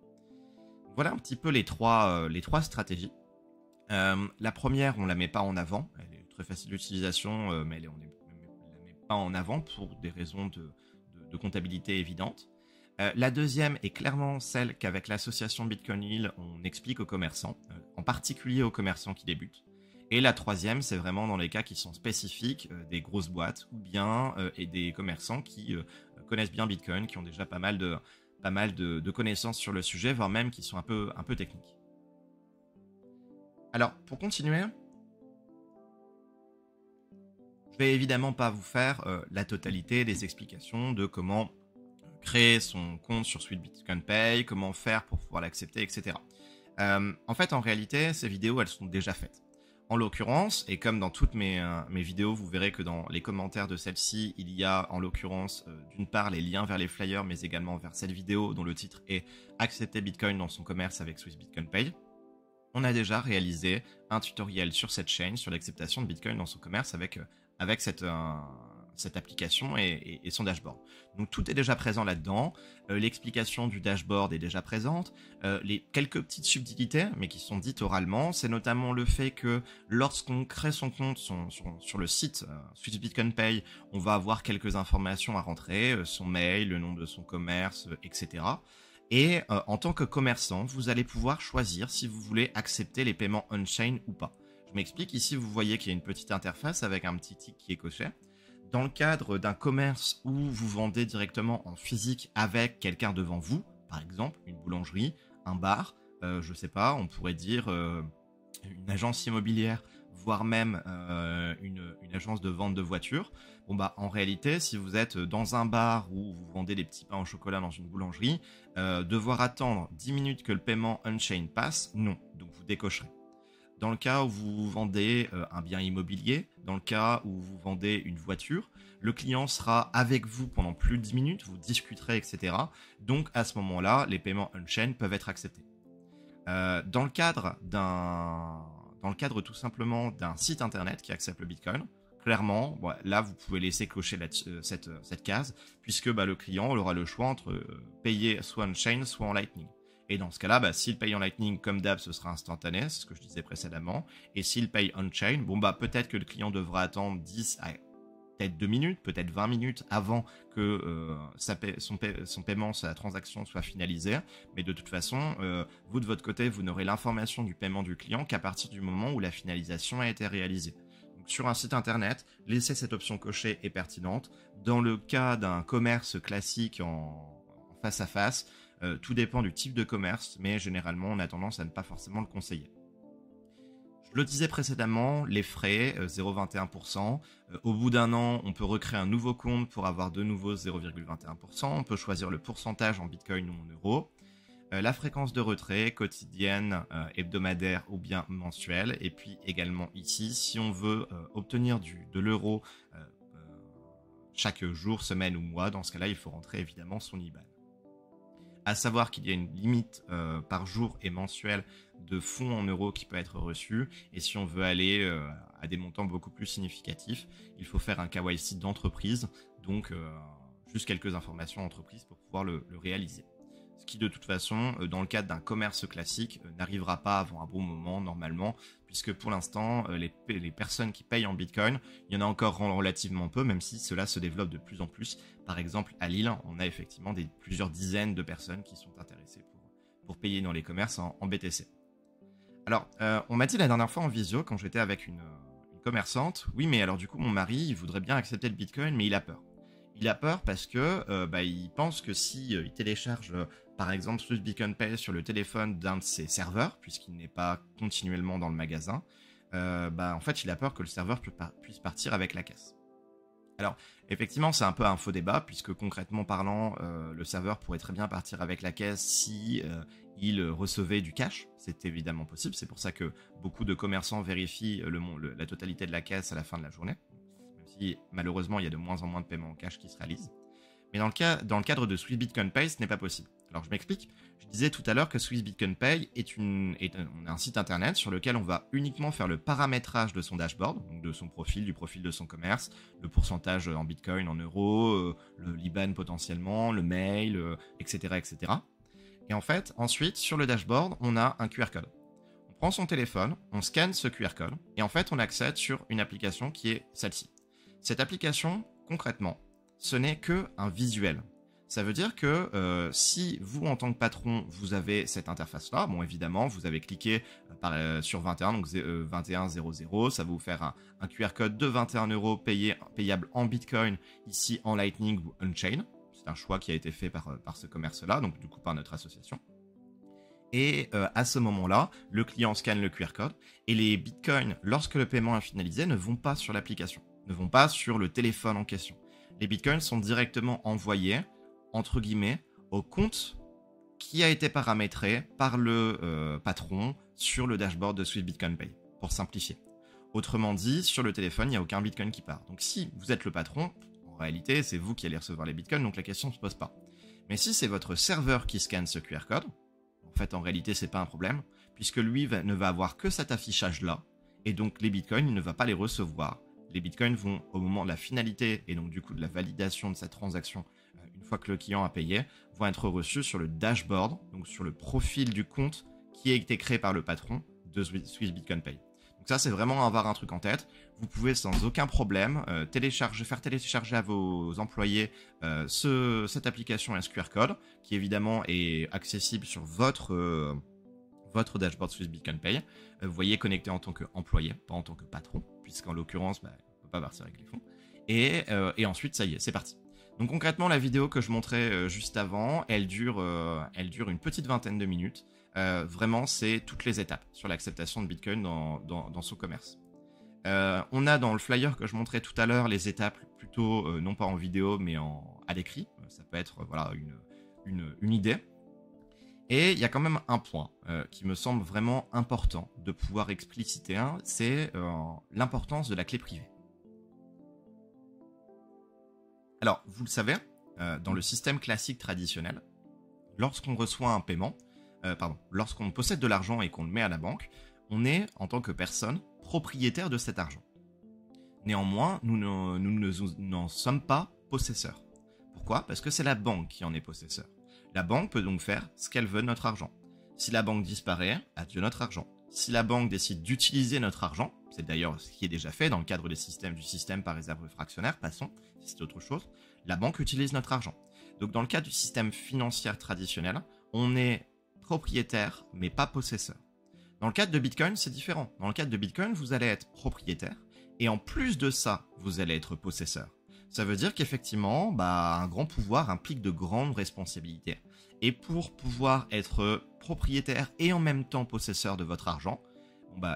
Voilà un petit peu les trois stratégies. La première, on ne la met pas en avant. Elle est très facile d'utilisation, mais on ne la met pas en avant pour des raisons de comptabilité évidentes. La deuxième est clairement celle qu'avec l'association Bitcoin Lille, on explique aux commerçants, en particulier aux commerçants qui débutent. Et la troisième, c'est vraiment dans les cas qui sont spécifiques des grosses boîtes ou bien et des commerçants qui connaissent bien Bitcoin, qui ont déjà pas mal de connaissances sur le sujet, voire même qui sont un peu techniques. Alors, pour continuer, je vais évidemment pas vous faire la totalité des explications de comment créer son compte sur Swiss Bitcoin Pay, comment faire pour pouvoir l'accepter, etc. En fait, en réalité, ces vidéos, elles sont déjà faites. En l'occurrence, et comme dans toutes mes vidéos, vous verrez que dans les commentaires de celle-ci, il y a en l'occurrence d'une part les liens vers les flyers, mais également vers cette vidéo dont le titre est « Accepter Bitcoin dans son commerce avec Swiss Bitcoin Pay ». On a déjà réalisé un tutoriel sur cette chaîne, sur l'acceptation de Bitcoin dans son commerce avec cette application et son dashboard. Donc tout est déjà présent là-dedans, l'explication du dashboard est déjà présente, les quelques petites subtilités, mais qui sont dites oralement, c'est notamment le fait que lorsqu'on crée son compte sur le site Swiss Bitcoin Pay, on va avoir quelques informations à rentrer, son mail, le nom de son commerce, etc. Et en tant que commerçant, vous allez pouvoir choisir si vous voulez accepter les paiements on-chain ou pas. Je m'explique, ici vous voyez qu'il y a une petite interface avec un petit tick qui est coché. Dans le cadre d'un commerce où vous vendez directement en physique avec quelqu'un devant vous, par exemple une boulangerie, un bar, je sais pas, on pourrait dire une agence immobilière, voire même une agence de vente de voitures. Bon bah en réalité, si vous êtes dans un bar où vous vendez des petits pains au chocolat dans une boulangerie, devoir attendre 10 minutes que le paiement on-chain passe, non, donc vous décocherez. Dans le cas où vous vendez un bien immobilier, dans le cas où vous vendez une voiture, le client sera avec vous pendant plus de 10 minutes, vous discuterez, etc. Donc à ce moment-là, les paiements on-chain peuvent être acceptés. Dans le cadre tout simplement d'un site internet qui accepte le Bitcoin, clairement, bon, là vous pouvez laisser cocher cette case, puisque le client aura le choix entre payer soit on-chain, soit en Lightning. Et dans ce cas-là, s'il paye en Lightning, comme d'hab, ce sera instantané, c'est ce que je disais précédemment. Et s'il paye on-chain, peut-être que le client devra attendre 10 à peut-être 2 minutes, peut-être 20 minutes avant que son paiement, sa transaction soit finalisée. Mais de toute façon, vous de votre côté, vous n'aurez l'information du paiement du client qu'à partir du moment où la finalisation a été réalisée. Donc sur un site internet, laisser cette option cochée est pertinente. Dans le cas d'un commerce classique en face à face, tout dépend du type de commerce, mais généralement on a tendance à ne pas forcément le conseiller. Je le disais précédemment, les frais, 0,21%. Au bout d'un an, on peut recréer un nouveau compte pour avoir de nouveau 0,21%. On peut choisir le pourcentage en Bitcoin ou en euros. La fréquence de retrait quotidienne, hebdomadaire ou bien mensuelle. Et puis également ici, si on veut obtenir de l'euro chaque jour, semaine ou mois, dans ce cas-là, il faut rentrer évidemment son IBAN. À savoir qu'il y a une limite par jour et mensuelle de fonds en euros qui peut être reçu. Et si on veut aller à des montants beaucoup plus significatifs, il faut faire un KYC d'entreprise, donc juste quelques informations d'entreprise pour pouvoir le réaliser. ce qui de toute façon, dans le cadre d'un commerce classique, n'arrivera pas avant un bon moment normalement, puisque pour l'instant, les personnes qui payent en Bitcoin, il y en a encore relativement peu, même si cela se développe de plus en plus. Par exemple, à Lille, on a effectivement plusieurs dizaines de personnes qui sont intéressées pour payer dans les commerces en BTC. Alors, on m'a dit la dernière fois en visio, quand j'étais avec une commerçante, oui, mais alors du coup, mon mari, il voudrait bien accepter le Bitcoin, mais il a peur. Il a peur parce que il pense que si il télécharge, par exemple, Swiss Bitcoin Pay sur le téléphone d'un de ses serveurs, puisqu'il n'est pas continuellement dans le magasin, en fait, il a peur que le serveur puisse partir avec la caisse. Alors, effectivement, c'est un peu un faux débat, puisque concrètement parlant, le serveur pourrait très bien partir avec la caisse si il recevait du cash. C'est évidemment possible, c'est pour ça que beaucoup de commerçants vérifient la totalité de la caisse à la fin de la journée, même si malheureusement il y a de moins en moins de paiements en cash qui se réalisent. Mais dans le cadre de Swiss Bitcoin Pay, ce n'est pas possible. Alors je m'explique. Je disais tout à l'heure que Swiss Bitcoin Pay on a un site internet sur lequel on va uniquement faire le paramétrage de son dashboard, donc de son profil, du profil de son commerce, le pourcentage en Bitcoin, en euros, le l'IBAN potentiellement, le mail, etc., etc. Et en fait, ensuite, sur le dashboard, on a un QR code. On prend son téléphone, on scanne ce QR code, et en fait, on accède sur une application qui est celle-ci. Cette application, concrètement, ce n'est qu'un visuel. Ça veut dire que si vous, en tant que patron, vous avez cette interface-là, bon, évidemment, vous avez cliqué sur 21, donc 2100, ça va vous faire un QR code de 21 € payable en Bitcoin, ici en Lightning ou on-chain. C'est un choix qui a été fait par ce commerce-là, donc du coup par notre association. Et à ce moment-là, le client scanne le QR code, et les Bitcoins, lorsque le paiement est finalisé, ne vont pas sur l'application, ne vont pas sur le téléphone en question. Les Bitcoins sont directement envoyés, entre guillemets, au compte qui a été paramétré par le patron sur le dashboard de Swiss Bitcoin Pay, pour simplifier. Autrement dit, sur le téléphone, il n'y a aucun Bitcoin qui part. Donc si vous êtes le patron, en réalité, c'est vous qui allez recevoir les Bitcoins, donc la question ne se pose pas. Mais si c'est votre serveur qui scanne ce QR code, en fait, en réalité, c'est pas un problème, puisque lui ne va avoir que cet affichage-là, et donc les Bitcoins, il ne va pas les recevoir. Les Bitcoins vont, au moment de la finalité, et donc du coup de la validation de cette transaction, une fois que le client a payé, vont être reçus sur le dashboard, donc sur le profil du compte qui a été créé par le patron de Swiss Bitcoin Pay. Donc ça, c'est vraiment avoir un truc en tête. Vous pouvez sans aucun problème faire télécharger à vos employés cette application et ce QR code, qui évidemment est accessible sur votre dashboard Swiss Bitcoin Pay. Vous voyez, connecté en tant qu'employé, pas en tant que patron, puisqu'en l'occurrence, on ne peut pas partir avec les fonds. Et ensuite, ça y est, c'est parti. Donc concrètement, la vidéo que je montrais juste avant, elle dure une petite vingtaine de minutes. Vraiment, c'est toutes les étapes sur l'acceptation de Bitcoin dans son commerce. On a dans le flyer que je montrais tout à l'heure les étapes plutôt, non pas en vidéo, mais à l'écrit. Ça peut être voilà, une idée. Et il y a quand même un point qui me semble vraiment important de pouvoir expliciter, c'est l'importance de la clé privée. Alors, vous le savez, dans le système classique traditionnel, lorsqu'on reçoit un paiement, lorsqu'on possède de l'argent et qu'on le met à la banque, on est, en tant que personne, propriétaire de cet argent. Néanmoins, nous n'en sommes pas possesseurs. Pourquoi ? Parce que c'est la banque qui en est possesseur. La banque peut donc faire ce qu'elle veut de notre argent. Si la banque disparaît, adieu notre argent. Si la banque décide d'utiliser notre argent, c'est d'ailleurs ce qui est déjà fait dans le cadre du système par réserve fractionnaire, passons, c'est autre chose, la banque utilise notre argent. Donc dans le cas du système financier traditionnel, on est propriétaire mais pas possesseur. Dans le cadre de Bitcoin, c'est différent. Dans le cadre de Bitcoin, vous allez être propriétaire et en plus de ça, vous allez être possesseur. Ça veut dire qu'effectivement, un grand pouvoir implique de grandes responsabilités. Et pour pouvoir être propriétaire et en même temps possesseur de votre argent,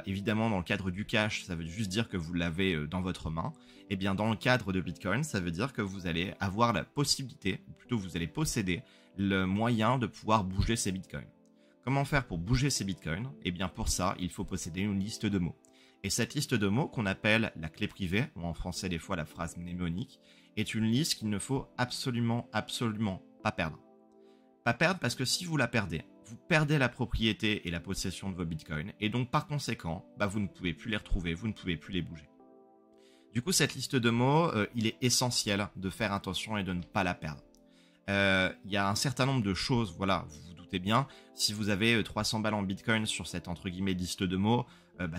évidemment, dans le cadre du cash, ça veut juste dire que vous l'avez dans votre main. Et bien, dans le cadre de Bitcoin, ça veut dire que vous allez avoir la possibilité, ou plutôt vous allez posséder le moyen de pouvoir bouger ces Bitcoins. Comment faire pour bouger ces Bitcoins ? Eh bien, pour ça, il faut posséder une liste de mots. Et cette liste de mots, qu'on appelle la clé privée, ou en français des fois la phrase mnémonique, est une liste qu'il ne faut absolument pas perdre. Pas perdre parce que si vous la perdez, vous perdez la propriété et la possession de vos bitcoins, et donc par conséquent, vous ne pouvez plus les retrouver, vous ne pouvez plus les bouger. Du coup, cette liste de mots, il est essentiel de faire attention et de ne pas la perdre. Il y a un certain nombre de choses, voilà, vous vous doutez bien, si vous avez 300 balles en bitcoin sur cette entre guillemets liste de mots,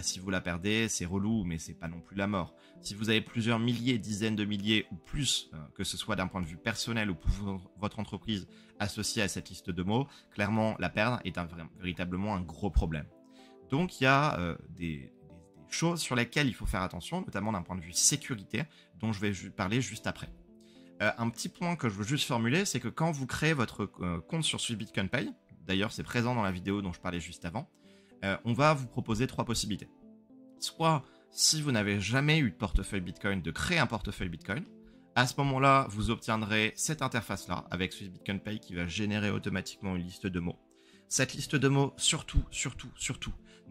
si vous la perdez, c'est relou, mais c'est pas non plus la mort. Si vous avez plusieurs milliers, dizaines de milliers ou plus, que ce soit d'un point de vue personnel ou pour votre entreprise associée à cette liste de mots, clairement la perdre est véritablement un gros problème. Donc il y a des choses sur lesquelles il faut faire attention, notamment d'un point de vue sécurité, dont je vais parler juste après. Un petit point que je veux juste formuler, c'est que quand vous créez votre compte sur Swiss Bitcoin Pay, d'ailleurs c'est présent dans la vidéo dont je parlais juste avant, on va vous proposer 3 possibilités. Soit, si vous n'avez jamais eu de portefeuille Bitcoin, de créer un portefeuille Bitcoin. À ce moment-là, vous obtiendrez cette interface-là avec Swiss Bitcoin Pay qui va générer automatiquement une liste de mots. Cette liste de mots, surtout,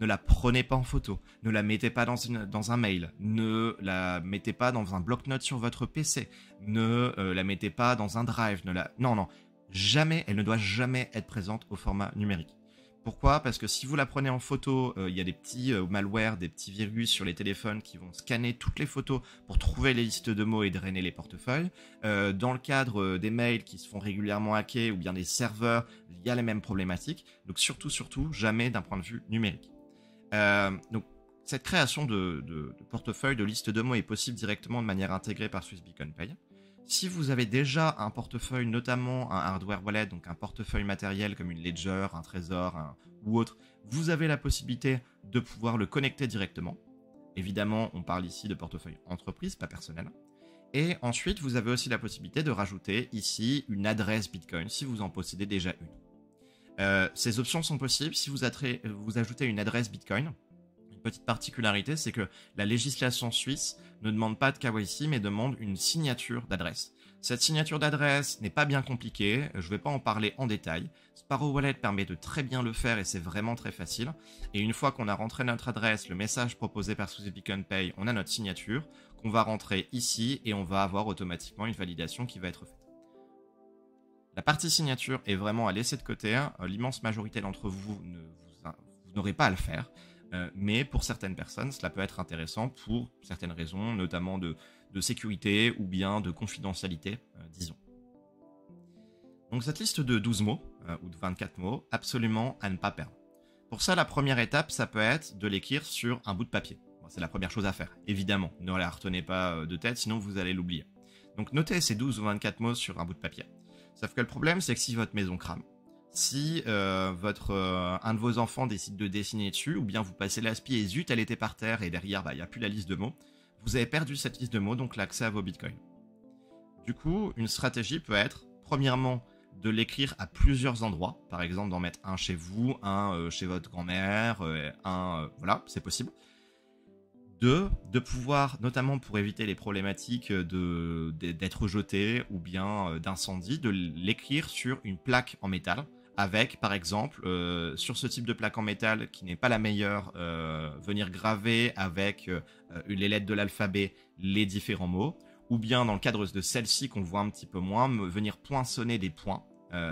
ne la prenez pas en photo, ne la mettez pas dans un mail, ne la mettez pas dans un bloc-notes sur votre PC, ne la mettez pas dans un drive, non, jamais, elle ne doit jamais être présente au format numérique. Pourquoi? Parce que si vous la prenez en photo, il y a des petits malwares, des petits virus sur les téléphones qui vont scanner toutes les photos pour trouver les listes de mots et drainer les portefeuilles. Dans le cadre des mails qui se font régulièrement hacker ou bien des serveurs, il y a les mêmes problématiques. Donc surtout, jamais d'un point de vue numérique. Donc cette création de portefeuille, de liste de mots est possible directement de manière intégrée par Swiss Bitcoin Pay. Si vous avez déjà un portefeuille, notamment un hardware wallet, donc un portefeuille matériel comme une Ledger, un Trésor ou autre, vous avez la possibilité de pouvoir le connecter directement. Évidemment, on parle ici de portefeuille entreprise, pas personnel. Et ensuite, vous avez aussi la possibilité de rajouter ici une adresse Bitcoin, si vous en possédez déjà une. Ces options sont possibles si vous ajoutez une adresse Bitcoin. Une petite particularité, c'est que la législation suisse ne demande pas de KYC, mais demande une signature d'adresse. Cette signature d'adresse n'est pas bien compliquée, je ne vais pas en parler en détail. Sparrow Wallet permet de très bien le faire et c'est vraiment très facile. Et une fois qu'on a rentré notre adresse, le message proposé par Swiss Bitcoin Pay, on a notre signature qu'on va rentrer ici et on va avoir automatiquement une validation qui va être faite. La partie signature est vraiment à laisser de côté. L'immense majorité d'entre vous n'aurez pas à le faire. Mais pour certaines personnes, cela peut être intéressant pour certaines raisons, notamment de sécurité ou bien de confidentialité, disons. Donc cette liste de 12 mots, ou de 24 mots, absolument à ne pas perdre. Pour ça, la première étape, ça peut être de l'écrire sur un bout de papier. Bon, c'est la première chose à faire, évidemment. Ne la retenez pas de tête, sinon vous allez l'oublier. Donc notez ces 12 ou 24 mots sur un bout de papier. Sauf que le problème, c'est que si votre maison crame, si un de vos enfants décide de dessiner dessus, ou bien vous passez l'aspi et zut, elle était par terre et derrière, il n'y a plus la liste de mots, vous avez perdu cette liste de mots, donc l'accès à vos bitcoins. Du coup, une stratégie peut être, premièrement, de l'écrire à plusieurs endroits, par exemple d'en mettre un chez vous, un chez votre grand-mère, voilà, c'est possible. De pouvoir, notamment pour éviter les problématiques d'être jeté ou bien d'incendie, de l'écrire sur une plaque en métal, avec, par exemple, sur ce type de plaque en métal qui n'est pas la meilleure, venir graver avec les lettres de l'alphabet les différents mots, ou bien dans le cadre de celle-ci qu'on voit un petit peu moins, venir poinçonner des points.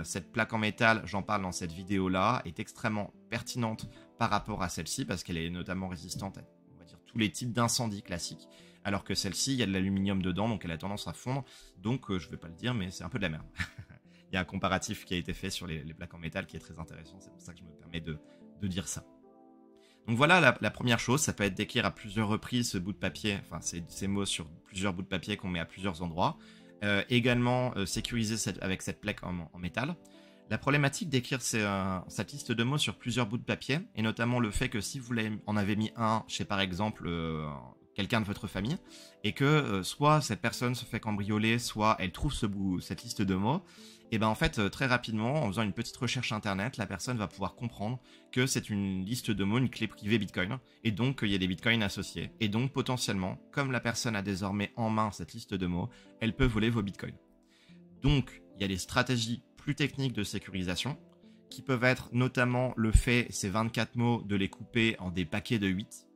Cette plaque en métal, j'en parle dans cette vidéo-là, est extrêmement pertinente par rapport à celle-ci parce qu'elle est notamment résistante à, on va dire, tous les types d'incendies classiques, alors que celle-ci, il y a de l'aluminium dedans, donc elle a tendance à fondre, donc je ne vais pas le dire, mais c'est un peu de la merde. Il y a un comparatif qui a été fait sur les plaques en métal qui est très intéressant, c'est pour ça que je me permets de dire ça. Donc voilà la première chose, ça peut être d'écrire à plusieurs reprises ce bout de papier, enfin ces mots sur plusieurs bouts de papier qu'on met à plusieurs endroits. Également sécuriser avec cette plaque en métal. La problématique d'écrire cette liste de mots sur plusieurs bouts de papier, et notamment le fait que si vous en avez mis un chez par exemple quelqu'un de votre famille, et que soit cette personne se fait cambrioler, soit elle trouve cette liste de mots, et ben en fait très rapidement, en faisant une petite recherche internet, la personne va pouvoir comprendre que c'est une liste de mots, une clé privée Bitcoin, et donc il y a des Bitcoins associés. Et donc potentiellement, comme la personne a désormais en main cette liste de mots, elle peut voler vos Bitcoins. Donc il y a des stratégies plus techniques de sécurisation, qui peuvent être notamment le fait, ces 24 mots, de les couper en des paquets de 8.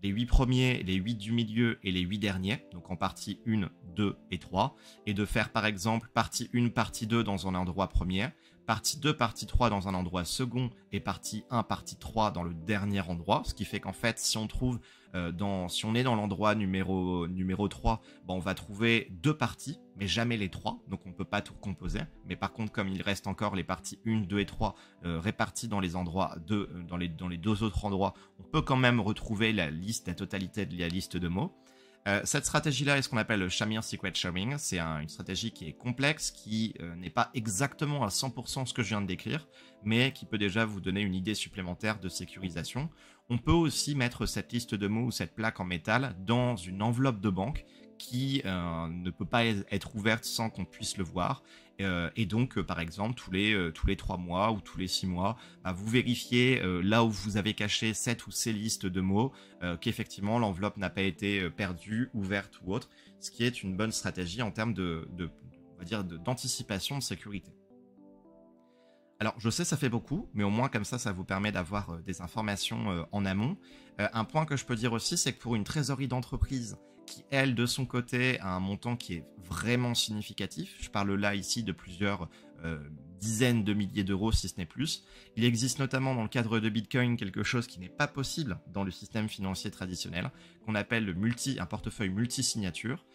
Les 8 premiers, les 8 du milieu et les 8 derniers, donc en partie 1, 2 et 3, et de faire par exemple partie 1, partie 2 dans un endroit premier, partie 2, partie 3 dans un endroit second, et partie 1, partie 3 dans le dernier endroit, ce qui fait qu'en fait, si on trouve Si on est dans l'endroit numéro 3, on va trouver 2 parties, mais jamais les 3, donc on ne peut pas tout composer. Mais par contre, comme il reste encore les parties 1, 2 et 3 réparties dans les endroits dans les 2 autres endroits, on peut quand même retrouver la totalité de la liste de mots. Cette stratégie-là est ce qu'on appelle le Shamir Secret Sharing. C'est une stratégie qui est complexe, qui n'est pas exactement à 100% ce que je viens de décrire, mais qui peut déjà vous donner une idée supplémentaire de sécurisation. On peut aussi mettre cette liste de mots ou cette plaque en métal dans une enveloppe de banque qui ne peut pas être ouverte sans qu'on puisse le voir. Et donc, par exemple, tous les 3 mois ou tous les 6 mois, vous vérifiez là où vous avez caché cette ou ces listes de mots, qu'effectivement l'enveloppe n'a pas été perdue, ouverte ou autre, ce qui est une bonne stratégie en termes d'anticipation de sécurité. Alors, je sais, ça fait beaucoup, mais au moins comme ça vous permet d'avoir des informations en amont. Un point que je peux dire aussi, c'est que pour une trésorerie d'entreprise qui, elle, de son côté, a un montant qui est vraiment significatif, je parle là ici de plusieurs dizaines de milliers d'euros, si ce n'est plus, il existe notamment dans le cadre de Bitcoin quelque chose qui n'est pas possible dans le système financier traditionnel, qu'on appelle un portefeuille multi-signature.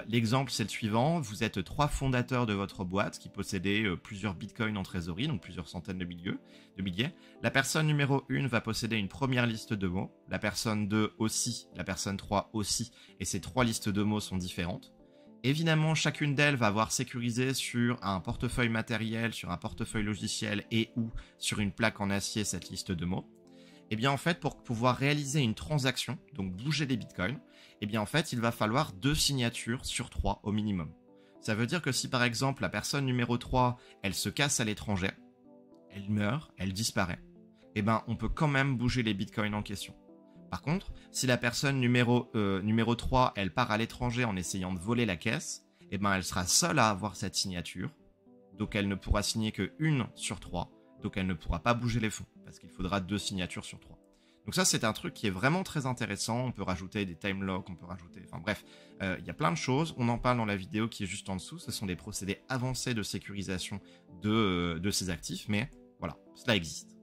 L'exemple, c'est le suivant. Vous êtes 3 fondateurs de votre boîte qui possédez plusieurs bitcoins en trésorerie, donc plusieurs centaines de milliers. La personne numéro 1 va posséder une première liste de mots, la personne 2 aussi, la personne 3 aussi, et ces 3 listes de mots sont différentes. Évidemment, chacune d'elles va avoir sécurisé sur un portefeuille matériel, sur un portefeuille logiciel et ou sur une plaque en acier cette liste de mots. Et bien en fait, pour pouvoir réaliser une transaction, donc bouger des bitcoins, et bien en fait, il va falloir 2 signatures sur 3 au minimum. Ça veut dire que si par exemple la personne numéro 3, elle se casse à l'étranger, elle meurt, elle disparaît, et bien on peut quand même bouger les bitcoins en question. Par contre, si la personne numéro 3, elle part à l'étranger en essayant de voler la caisse, et ben elle sera seule à avoir cette signature, donc elle ne pourra signer que 1 sur 3, donc elle ne pourra pas bouger les fonds, parce qu'il faudra 2 signatures sur 3. Donc ça, c'est un truc qui est vraiment très intéressant. On peut rajouter des time locks, on peut rajouter... Enfin bref, il y a plein de choses. On en parle dans la vidéo qui est juste en dessous. Ce sont des procédés avancés de sécurisation de ces actifs, mais voilà, cela existe.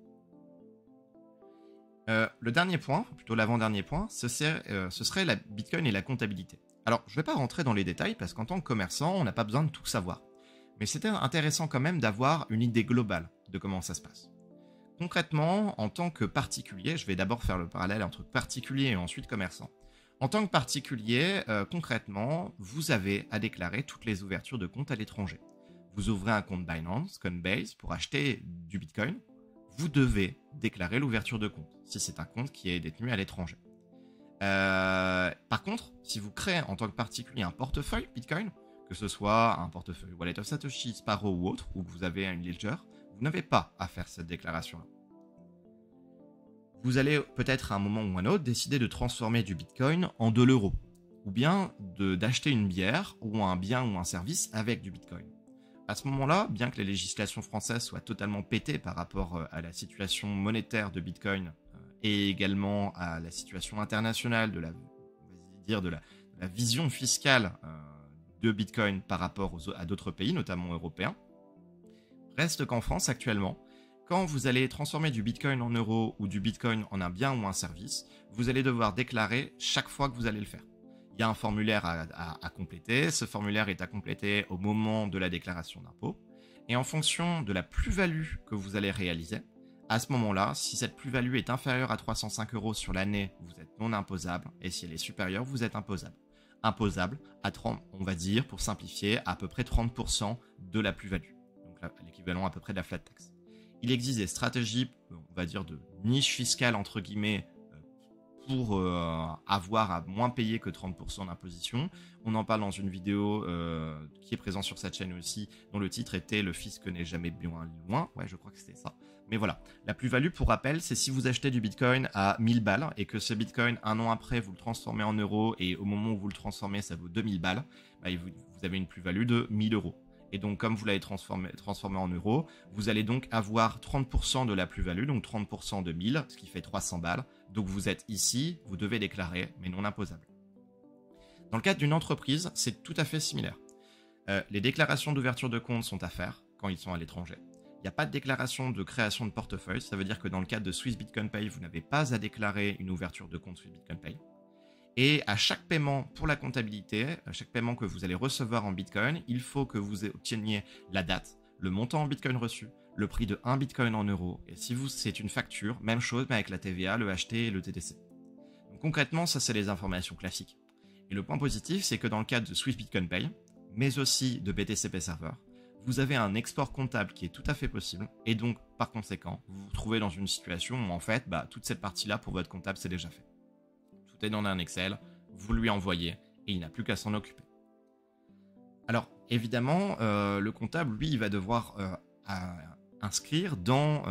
Le dernier point, plutôt l'avant-dernier point, ce serait la Bitcoin et la comptabilité. Alors, je ne vais pas rentrer dans les détails, parce qu'en tant que commerçant, on n'a pas besoin de tout savoir. Mais c'était intéressant quand même d'avoir une idée globale de comment ça se passe. Concrètement, en tant que particulier, je vais d'abord faire le parallèle entre particulier et ensuite commerçant. En tant que particulier, concrètement, vous avez à déclarer toutes les ouvertures de compte à l'étranger. Vous ouvrez un compte Binance, Coinbase, pour acheter du Bitcoin. Vous devez déclarer l'ouverture de compte, si c'est un compte qui est détenu à l'étranger. Par contre, si vous créez en tant que particulier un portefeuille Bitcoin, que ce soit un portefeuille Wallet of Satoshi, Sparrow ou autre, ou que vous avez une Ledger, vous n'avez pas à faire cette déclaration-là. Vous allez peut-être à un moment ou un autre décider de transformer du Bitcoin en de l'euro, ou bien d'acheter une bière ou un bien ou un service avec du Bitcoin. À ce moment-là, bien que les législations françaises soient totalement pétées par rapport à la situation monétaire de Bitcoin et également à la situation internationale de la vision fiscale de Bitcoin par rapport à d'autres pays, notamment européens, reste qu'en France actuellement, quand vous allez transformer du Bitcoin en euros ou du Bitcoin en un bien ou un service, vous allez devoir déclarer chaque fois que vous allez le faire. Il y a un formulaire à compléter, ce formulaire est à compléter au moment de la déclaration d'impôt, et en fonction de la plus-value que vous allez réaliser, à ce moment-là, si cette plus-value est inférieure à 305 € sur l'année, vous êtes non imposable, et si elle est supérieure, vous êtes imposable. Imposable à 30, on va dire, pour simplifier, à peu près 30% de la plus-value. Donc l'équivalent à peu près de la flat tax. Il existe des stratégies, on va dire, de niche fiscale, entre guillemets, pour avoir à moins payer que 30% d'imposition. On en parle dans une vidéo qui est présente sur cette chaîne aussi, dont le titre était « Le fisc n'est jamais bien loin ». Ouais, je crois que c'était ça. Mais voilà, la plus-value, pour rappel, c'est si vous achetez du Bitcoin à 1000 balles et que ce Bitcoin, un an après, vous le transformez en euros et au moment où vous le transformez, ça vaut 2000 balles, bah, vous avez une plus-value de 1000 €. Et donc, comme vous l'avez transformé en euros, vous allez donc avoir 30% de la plus-value, donc 30% de 1000, ce qui fait 300 balles. Donc, vous êtes ici, vous devez déclarer, mais non imposable. Dans le cadre d'une entreprise, c'est tout à fait similaire. Les déclarations d'ouverture de compte sont à faire quand ils sont à l'étranger. Il n'y a pas de déclaration de création de portefeuille. Ça veut dire que dans le cadre de Swiss Bitcoin Pay, vous n'avez pas à déclarer une ouverture de compte Swiss Bitcoin Pay. Et à chaque paiement pour la comptabilité, à chaque paiement que vous allez recevoir en Bitcoin, il faut que vous obteniez la date, le montant en Bitcoin reçu, le prix de 1 Bitcoin en euros. Et si c'est une facture, même chose, mais avec la TVA, le HT et le TTC. Donc concrètement, ça c'est les informations classiques. Et le point positif, c'est que dans le cadre de Swift Bitcoin Pay, mais aussi de BTCP Server, vous avez un export comptable qui est tout à fait possible. Et donc, par conséquent, vous vous trouvez dans une situation où en fait, toute cette partie-là pour votre comptable, c'est déjà fait. Tout est dans un Excel, vous lui envoyez et il n'a plus qu'à s'en occuper. Alors, évidemment, le comptable, lui, il va devoir inscrire dans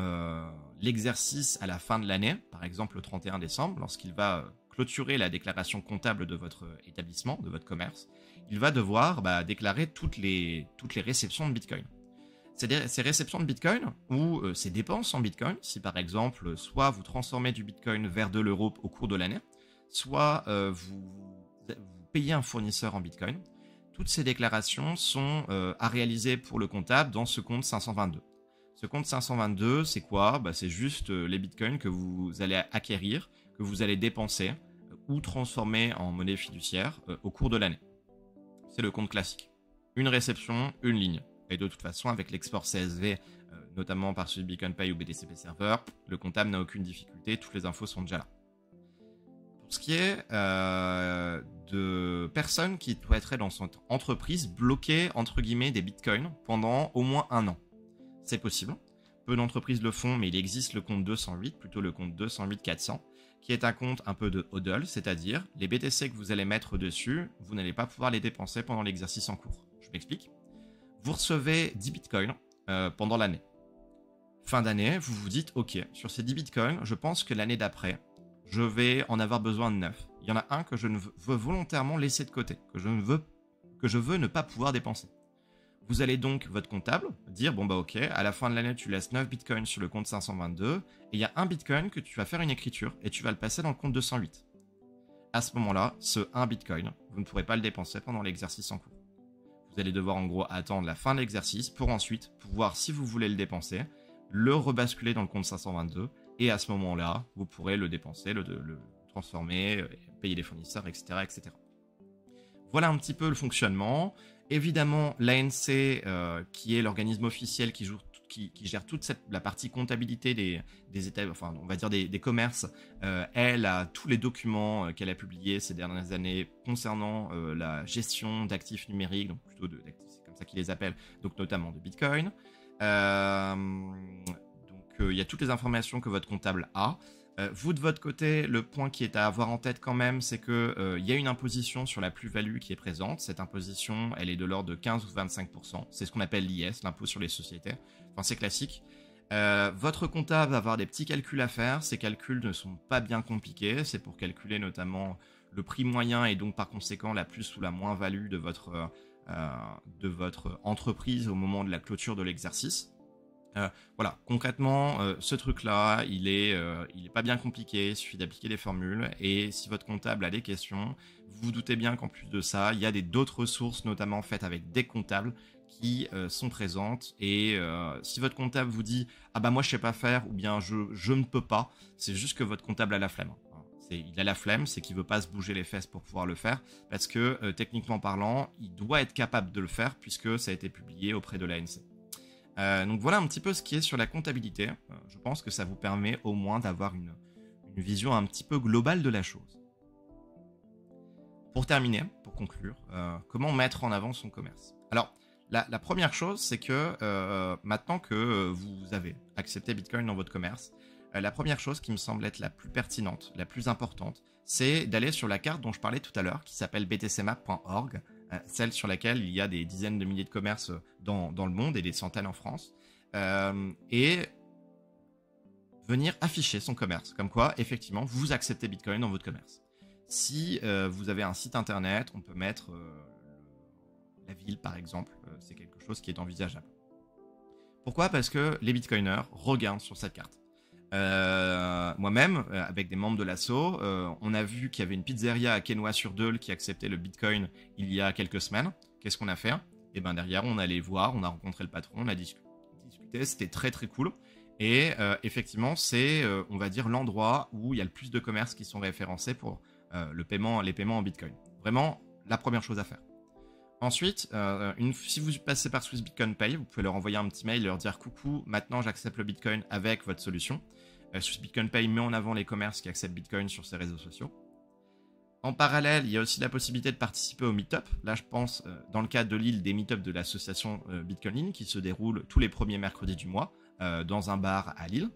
l'exercice à la fin de l'année, par exemple le 31 décembre, lorsqu'il va clôturer la déclaration comptable de votre établissement, de votre commerce, il va devoir déclarer toutes les réceptions de Bitcoin. Ces réceptions de Bitcoin ou ces dépenses en Bitcoin, si par exemple, soit vous transformez du Bitcoin vers de l'euro au cours de l'année, soit vous payez un fournisseur en Bitcoin, toutes ces déclarations sont à réaliser pour le comptable dans ce compte 522. Ce compte 522, c'est quoi? C'est juste les bitcoins que vous allez acquérir, que vous allez dépenser ou transformer en monnaie fiduciaire au cours de l'année. C'est le compte classique. Une réception, une ligne. Et de toute façon, avec l'export CSV, notamment par celui de Bitcoin Pay ou BTCP Server, le comptable n'a aucune difficulté, toutes les infos sont déjà là. Pour ce qui est de personnes qui souhaiteraient dans son entreprise bloquer, entre guillemets, des bitcoins pendant au moins 1 an. C'est possible. Peu d'entreprises le font, mais il existe le compte 208, plutôt le compte 208-400, qui est un compte un peu de hodl, c'est-à-dire les BTC que vous allez mettre dessus, vous n'allez pas pouvoir les dépenser pendant l'exercice en cours. Je m'explique. Vous recevez 10 bitcoins pendant l'année. Fin d'année, vous vous dites, ok, sur ces 10 bitcoins, je pense que l'année d'après, je vais en avoir besoin de 9. Il y en a un que je veux volontairement laisser de côté, que je veux ne pas pouvoir dépenser. Vous allez donc, votre comptable, dire, ok, à la fin de l'année, tu laisses 9 bitcoins sur le compte 522, et il y a un bitcoin que tu vas faire une écriture, et tu vas le passer dans le compte 208. À ce moment-là, ce 1 bitcoin, vous ne pourrez pas le dépenser pendant l'exercice en cours. Vous allez devoir en gros attendre la fin de l'exercice pour ensuite pouvoir, si vous voulez le dépenser, le rebasculer dans le compte 522, et à ce moment-là, vous pourrez le dépenser, le transformer, payer les fournisseurs, etc., etc. Voilà un petit peu le fonctionnement. Évidemment, l'ANC, qui est l'organisme officiel qui gère toute la partie comptabilité des États, enfin, on va dire des commerces, elle a tous les documents qu'elle a publiés ces dernières années concernant la gestion d'actifs numériques, donc plutôt d'actifs, c'est comme ça qu'ils les appellent, donc notamment de Bitcoin. Il y a toutes les informations que votre comptable a. Vous, de votre côté, le point qui est à avoir en tête quand même, c'est qu'il y a une imposition sur la plus-value qui est présente. Cette imposition, elle est de l'ordre de 15 ou 25%. C'est ce qu'on appelle l'IS, l'impôt sur les sociétés. Enfin, c'est classique. Votre comptable va avoir des petits calculs à faire. Ces calculs ne sont pas bien compliqués. C'est pour calculer notamment le prix moyen et donc par conséquent la plus ou la moins-value de votre entreprise au moment de la clôture de l'exercice. Voilà, concrètement, ce truc-là, il est pas bien compliqué, il suffit d'appliquer des formules, et si votre comptable a des questions, vous vous doutez bien qu'en plus de ça, il y a d'autres ressources, notamment faites avec des comptables, qui sont présentes, et si votre comptable vous dit « Ah bah moi je sais pas faire » ou bien « je ne peux pas », c'est juste que votre comptable a la flemme. Il a la flemme, c'est qu'il veut pas se bouger les fesses pour pouvoir le faire, parce que techniquement parlant, il doit être capable de le faire, puisque ça a été publié auprès de l'ANC. Donc voilà un petit peu ce qui est sur la comptabilité. Je pense que ça vous permet au moins d'avoir une vision un petit peu globale de la chose. Pour terminer, pour conclure, comment mettre en avant son commerce? Alors, la première chose, c'est que maintenant que vous avez accepté Bitcoin dans votre commerce, la première chose qui me semble être la plus pertinente, la plus importante, c'est d'aller sur la carte dont je parlais tout à l'heure, qui s'appelle btcmap.org, celle sur laquelle il y a des dizaines de milliers de commerces dans le monde et des centaines en France, et venir afficher son commerce, comme quoi, effectivement, vous acceptez Bitcoin dans votre commerce. Si vous avez un site internet, on peut mettre la ville, par exemple, c'est quelque chose qui est envisageable. Pourquoi? Parce que les Bitcoiners regardent sur cette carte. Moi-même, avec des membres de l'asso, on a vu qu'il y avait une pizzeria à Quesnoy-sur-Deûle qui acceptait le Bitcoin il y a quelques semaines. Qu'est-ce qu'on a fait? Et ben derrière, on allait voir, on a rencontré le patron, on a discuté, c'était très très cool. Et effectivement, c'est, on va dire, l'endroit où il y a le plus de commerces qui sont référencés pour les paiements en Bitcoin. Vraiment, la première chose à faire. Ensuite, si vous passez par Swiss Bitcoin Pay, vous pouvez leur envoyer un petit mail, leur dire coucou, maintenant j'accepte le Bitcoin avec votre solution. Swiss Bitcoin Pay met en avant les commerces qui acceptent Bitcoin sur ses réseaux sociaux. En parallèle, il y a aussi la possibilité de participer au meet-up. Là, je pense, dans le cadre de Lille, des meet-up de l'association Bitcoin qui se déroulent tous les premiers mercredis du mois dans un bar à Lille.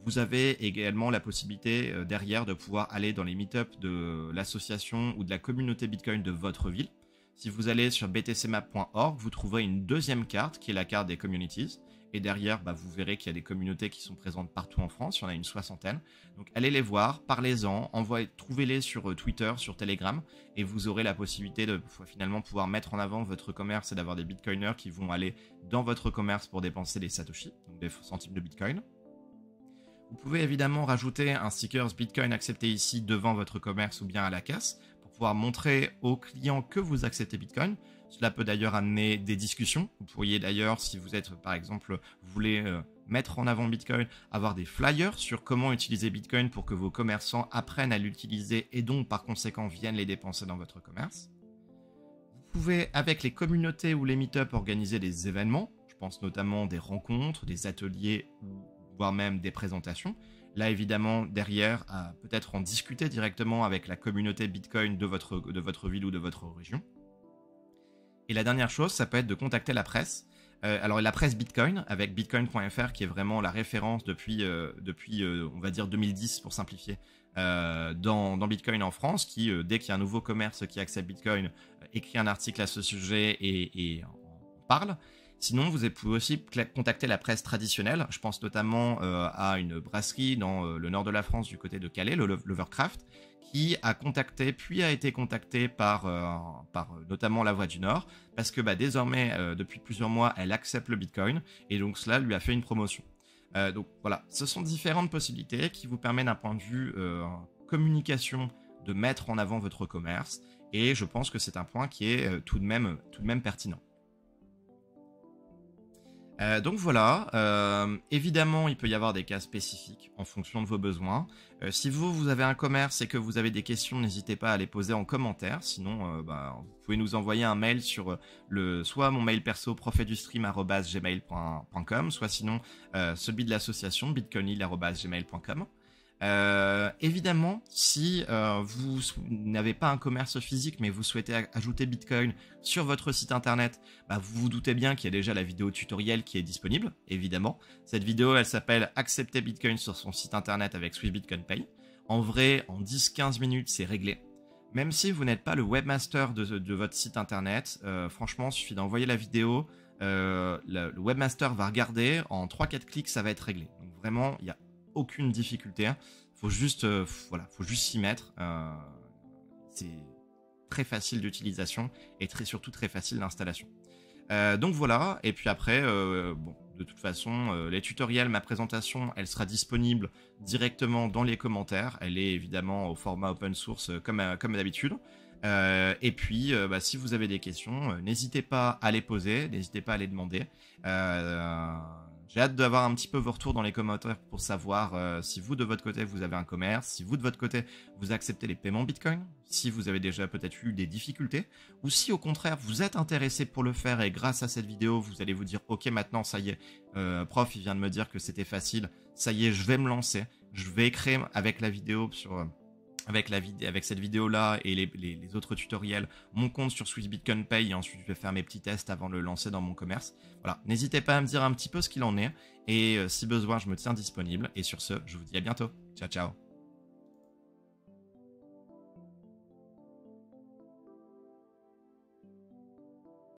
Vous avez également la possibilité derrière de pouvoir aller dans les meet-up de l'association ou de la communauté Bitcoin de votre ville. Si vous allez sur btcmap.org, vous trouverez une deuxième carte qui est la carte des communities. Et derrière, vous verrez qu'il y a des communautés qui sont présentes partout en France. Il y en a une 60aine. Donc allez les voir, parlez-en, trouvez-les sur Twitter, sur Telegram. Et vous aurez la possibilité de finalement pouvoir mettre en avant votre commerce et d'avoir des bitcoiners qui vont aller dans votre commerce pour dépenser des satoshi, donc des centimes de bitcoin. Vous pouvez évidemment rajouter un sticker Bitcoin accepté ici devant votre commerce ou bien à la caisse pour pouvoir montrer aux clients que vous acceptez Bitcoin. Cela peut d'ailleurs amener des discussions. Vous pourriez d'ailleurs, si vous êtes par exemple, vous voulez mettre en avant Bitcoin, avoir des flyers sur comment utiliser Bitcoin pour que vos commerçants apprennent à l'utiliser et donc par conséquent viennent les dépenser dans votre commerce. Vous pouvez avec les communautés ou les meet-up organiser des événements. Je pense notamment des rencontres, des ateliers ou voire même des présentations. Là, évidemment, derrière, peut-être en discuter directement avec la communauté Bitcoin de votre ville ou de votre région. Et la dernière chose, ça peut être de contacter la presse. Alors, la presse Bitcoin, avec bitcoin.fr, qui est vraiment la référence depuis on va dire, 2010, pour simplifier, dans Bitcoin en France, qui, dès qu'il y a un nouveau commerce qui accepte Bitcoin, écrit un article à ce sujet et en parle. Sinon, vous pouvez aussi contacter la presse traditionnelle. Je pense notamment à une brasserie dans le nord de la France, du côté de Calais, le Lovercraft, qui a contacté, puis a été contacté par notamment La Voix du Nord, parce que désormais, depuis plusieurs mois, elle accepte le Bitcoin, et donc cela lui a fait une promotion. Donc voilà, ce sont différentes possibilités qui vous permettent d'un point de vue communication de mettre en avant votre commerce, et je pense que c'est un point qui est tout de même pertinent. Donc voilà, évidemment il peut y avoir des cas spécifiques en fonction de vos besoins. Si vous avez un commerce et que vous avez des questions, n'hésitez pas à les poser en commentaire. Sinon, vous pouvez nous envoyer un mail sur soit mon mail perso profetdustream@gmail.com, soit sinon celui de l'association bitcoinil@gmail.com. Évidemment, si vous n'avez pas un commerce physique mais vous souhaitez ajouter Bitcoin sur votre site internet, vous vous doutez bien qu'il y a déjà la vidéo tutoriel qui est disponible, évidemment. Cette vidéo, elle s'appelle « Accepter Bitcoin sur son site internet avec Swiss Bitcoin Pay ». En vrai, en 10-15 minutes, c'est réglé. Même si vous n'êtes pas le webmaster de votre site internet, franchement, il suffit d'envoyer la vidéo, le webmaster va regarder, en 3-4 clics, ça va être réglé. Donc vraiment, il y a aucune difficulté, faut juste s'y mettre. C'est très facile d'utilisation et surtout très facile d'installation. Donc voilà, et puis après, de toute façon, les tutoriels, ma présentation, elle sera disponible directement dans les commentaires. Elle est évidemment au format open source comme d'habitude. Et puis, si vous avez des questions, n'hésitez pas à les poser, n'hésitez pas à les demander. J'ai hâte d'avoir un petit peu vos retours dans les commentaires pour savoir si vous, de votre côté, vous avez un commerce, si vous, de votre côté, vous acceptez les paiements Bitcoin, si vous avez déjà peut-être eu des difficultés, ou si, au contraire, vous êtes intéressé pour le faire et grâce à cette vidéo, vous allez vous dire « Ok, maintenant, ça y est, prof, il vient de me dire que c'était facile, ça y est, je vais me lancer, je vais créer avec la vidéo avec cette vidéo-là et les autres tutoriels, mon compte sur Swiss Bitcoin Pay et ensuite je vais faire mes petits tests avant de le lancer dans mon commerce. » Voilà, n'hésitez pas à me dire un petit peu ce qu'il en est et si besoin, je me tiens disponible. Et sur ce, je vous dis à bientôt. Ciao, ciao.